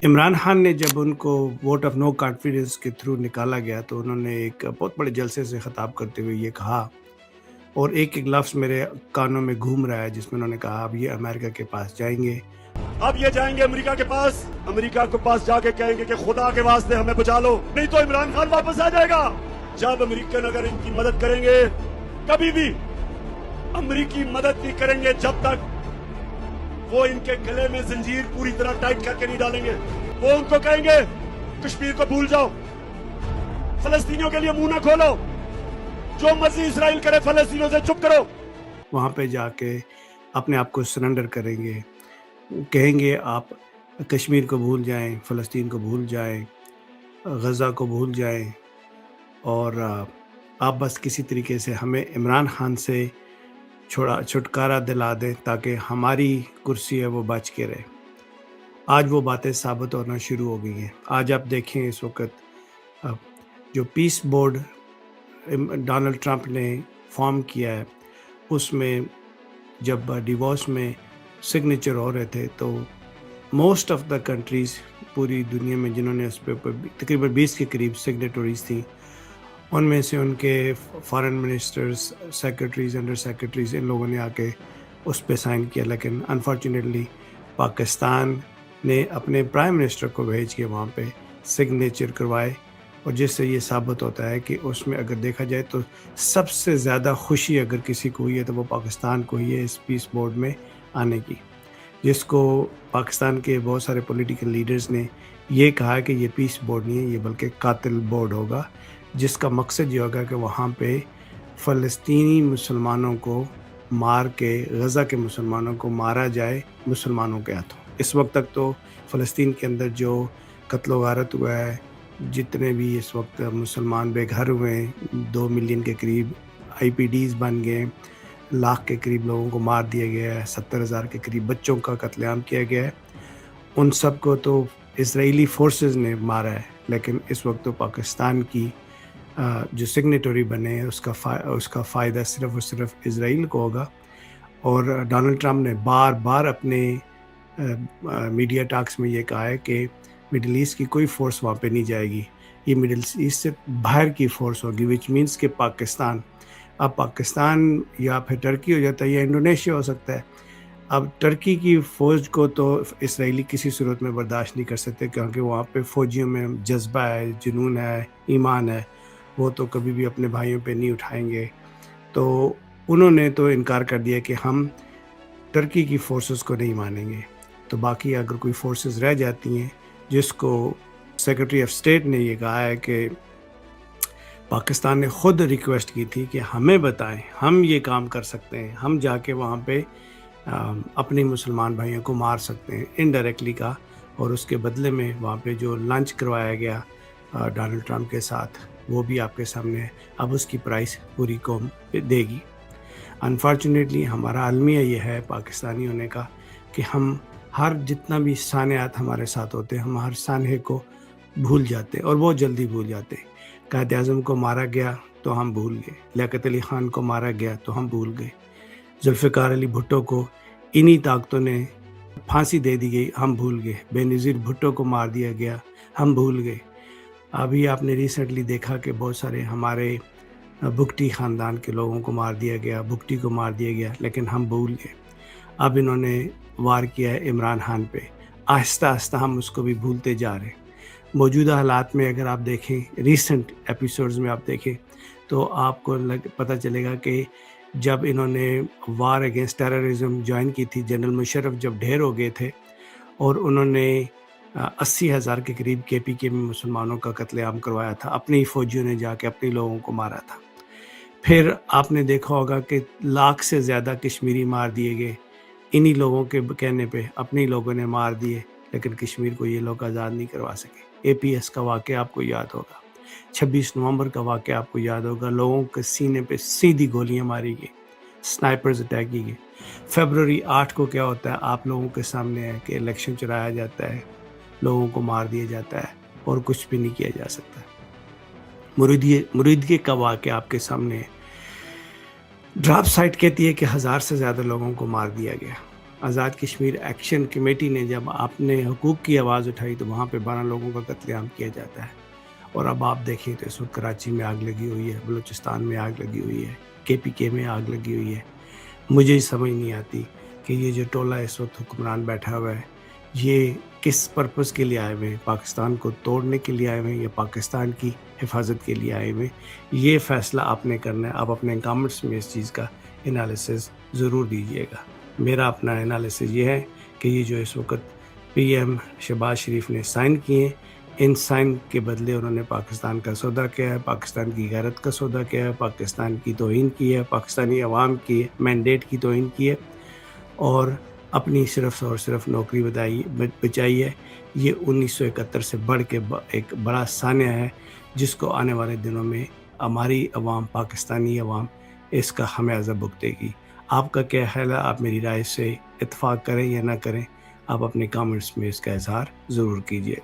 इमरान खान ने जब उनको वोट ऑफ नो कॉन्फिडेंस के थ्रू निकाला गया तो उन्होंने एक बहुत बड़े जलसे से खिताब करते हुए ये कहा, और एक एक लफ्ज़ मेरे कानों में घूम रहा है जिसमें उन्होंने कहा अब ये अमेरिका के पास जाएंगे। अब ये जाएंगे अमेरिका के पास, अमेरिका के पास जाके कहेंगे कि खुदा के वास्ते हमें बचा लो, नहीं तो इमरान खान वापस आ जाएगा। जब अमेरिकन अगर इनकी मदद करेंगे, कभी भी अमेरिकी मदद नहीं करेंगे जब तक वो इनके गले में जंजीर पूरी तरह टाइट करके नहीं डालेंगे। वो उनको कहेंगे कश्मीर को भूल जाओ, फलस्तीनियों के लिए मुंह ना खोलो, जो मर्जी इसराइल करे फलस्तीनियों से चुप करो। वहाँ पे जाके अपने आप को सरेंडर करेंगे, कहेंगे आप कश्मीर को भूल जाएं, फ़लस्तीन को भूल जाएं, गज़ा को भूल जाएं, और आप बस किसी तरीके से हमें इमरान खान से छुटकारा दिला दें ताकि हमारी कुर्सी है वो बच के रहे। आज वो बातें साबित होना शुरू हो गई हैं। आज आप देखें इस वक्त जो पीस बोर्ड डोनाल्ड ट्रंप ने फॉर्म किया है, उसमें जब डिवोर्स में सिग्नेचर हो रहे थे तो मोस्ट ऑफ द कंट्रीज़ पूरी दुनिया में जिन्होंने उस पर तकरीबन 20 के करीब सिग्नेटरीज थी, उनमें से उनके foreign ministers, secretaries, under secretaries, इन लोगों ने आके उस पर साइन किया। लेकिन अनफॉर्चुनेटली पाकिस्तान ने अपने प्राइम मिनिस्टर को भेज के वहाँ पे सिग्नेचर करवाए, और जिससे ये साबित होता है कि उसमें अगर देखा जाए तो सबसे ज़्यादा खुशी अगर किसी को हुई है तो वो पाकिस्तान को ही है इस पीस बोर्ड में आने की, जिसको पाकिस्तान के बहुत सारे पॉलिटिकल लीडर्स ने ये कहा कि ये पीस बोर्ड नहीं है, ये बल्कि कातिल बोर्ड होगा, जिसका मकसद ये होगा कि वहाँ पे फ़लस्तीनी मुसलमानों को मार के, गज़ा के मुसलमानों को मारा जाए मुसलमानों के हाथों। इस वक्त तक तो फ़लस्तीन के अंदर जो कत्ल वारत हुआ है, जितने भी इस वक्त मुसलमान बेघर हुए हैं, 2 मिलियन के करीब IPDs बन गए, लाख के करीब लोगों को मार दिया गया है, 70,000 के करीब बच्चों का कत्लेआम किया गया है। उन सब को तो इजरायली फोर्सेस ने मारा है, लेकिन इस वक्त तो पाकिस्तान की जो सिग्नेटरी बने हैं उसका फ़ायदा सिर्फ़ और सिर्फ इजराइल को होगा। और डोनाल्ड ट्रंप ने बार बार अपने मीडिया टॉक्स में ये कहा है कि मिडिल ईस्ट की कोई फ़ोर्स वहाँ पे नहीं जाएगी, ये मिडिल ईस्ट से बाहर की फ़ोर्स होगी, विच मीन्स कि पाकिस्तान, अब पाकिस्तान या फिर टर्की हो जाता है या इंडोनेशिया हो सकता है। अब टर्की की फ़ौज को तो इसराइली किसी सूरत में बर्दाश्त नहीं कर सकते, क्योंकि वहाँ पे फ़ौजियों में जज्बा है, जुनून है, ईमान है, वो तो कभी भी अपने भाइयों पे नहीं उठाएंगे। तो उन्होंने तो इनकार कर दिया कि हम टर्की की फ़ोर्सेस को नहीं मानेंगे। तो बाकी अगर कोई फ़ोर्सेस रह जाती हैं, जिसको सेक्रेटरी ऑफ स्टेट ने ये कहा है कि पाकिस्तान ने ख़ुद रिक्वेस्ट की थी कि हमें बताएं, हम ये काम कर सकते हैं, हम जाके वहाँ पे अपने मुसलमान भाइयों को मार सकते हैं इनडायरेक्टली का, और उसके बदले में वहाँ पे जो लंच करवाया गया डोनाल्ड ट्रंप के साथ, वो भी आपके सामने है। अब उसकी प्राइस पूरी कौम देगी। अनफॉर्चुनेटली हमारा अलमिया ये है पाकिस्तानी होने का कि हम हर जितना भी सानियात हमारे साथ होते हैं, हम हर सानहे को भूल जाते हैं, और बहुत जल्दी भूल जाते हैं। कायद आज़म को मारा गया तो हम भूल गए, लियाकत अली ख़ान को मारा गया तो हम भूल गए, जुल्फ़िकार अली भुट्टो को इन्हीं ताकतों ने फांसी दे दी गई, हम भूल गए, बेनज़ीर भुट्टो को मार दिया गया, हम भूल गए। अभी आपने रिसेंटली देखा कि बहुत सारे हमारे बुगटी ख़ानदान के लोगों को मार दिया गया, बुगटी को मार दिया गया, लेकिन हम भूल गए। अब इन्होंने वार किया है इमरान खान पे, आहिस्ता आहिस्ता हम उसको भी भूलते जा रहे हैं। मौजूदा हालात में अगर आप देखें, रीसेंट एपिसोड्स में आप देखें तो आपको पता चलेगा कि जब इन्होंने वार अगेंस्ट टेररिज्म ज्वाइन की थी, जनरल मुशर्रफ जब ढेर हो गए थे और उन्होंने 80,000 के करीब KPK में मुसलमानों का कत्लेआम करवाया था, अपनी ही फ़ौजियों ने जाके अपने लोगों को मारा था। फिर आपने देखा होगा कि लाख से ज़्यादा कश्मीरी मार दिए गए, इन्हीं लोगों के कहने पे अपने लोगों ने मार दिए, लेकिन कश्मीर को ये लोग आज़ाद नहीं करवा सके। APS का वाक़या आपको याद होगा, 26 नवंबर का वाक़या आपको याद होगा, लोगों के सीने पे सीधी गोलियां मारी गई, स्नाइपर्स अटैक की गई। फरवरी 8 को क्या होता है आप लोगों के सामने है कि इलेक्शन चलाया जाता है, लोगों को मार दिया जाता है और कुछ भी नहीं किया जा सकता। मुरीदगी का वाक़या आपके सामने है। ड्रॉप साइट कहती है कि 1000 से ज़्यादा लोगों को मार दिया गया, آزاد کشمیر ایکشن کمیٹی نے جب آپ نے حقوق کی آواز اٹھائی تو وہاں پہ 12 لوگوں کا قتل عام کیا جاتا ہے. اور اب آپ دیکھیں تو اس وقت کراچی میں آگ لگی ہوئی ہے, بلوچستان میں آگ لگی ہوئی ہے, KPK میں آگ لگی ہوئی ہے. مجھے سمجھ نہیں آتی کہ یہ جو ٹولہ اس وقت حکمران بیٹھا ہوا ہے یہ کس پرپس کے لیے آئے ہوئے ہیں, پاکستان کو توڑنے کے لیے آئے ہوئے ہیں یا پاکستان کی حفاظت کے لیے آئے ہوئے ہیں. یہ فیصلہ آپ نے کرنا ہے. آپ اپنے کامنٹس میں اس چیز کا انالیسز ضرور دیجیے گا. میرا اپنا انالیسز یہ ہے کہ یہ جو اس وقت PM شہباز شریف نے سائن کیے ہیں, ان سائن کے بدلے انہوں نے پاکستان کا سودا کیا ہے, پاکستان کی غیرت کا سودا کیا ہے, پاکستان کی توہین کی ہے, پاکستانی عوام کی مینڈیٹ کی توہین کی ہے, اور اپنی صرف اور صرف نوکری بچائی ہے. یہ 1971 سے بڑھ کے ایک بڑا سانحہ ہے جس کو آنے والے دنوں میں ہماری عوام, پاکستانی عوام اس کا خمیازہ بھگتے گی. آپ کا کیا خیال ہے؟ آپ میری رائے سے اتفاق کریں یا نہ کریں, آپ اپنے کامنٹس میں اس کا اظہار ضرور کیجیے.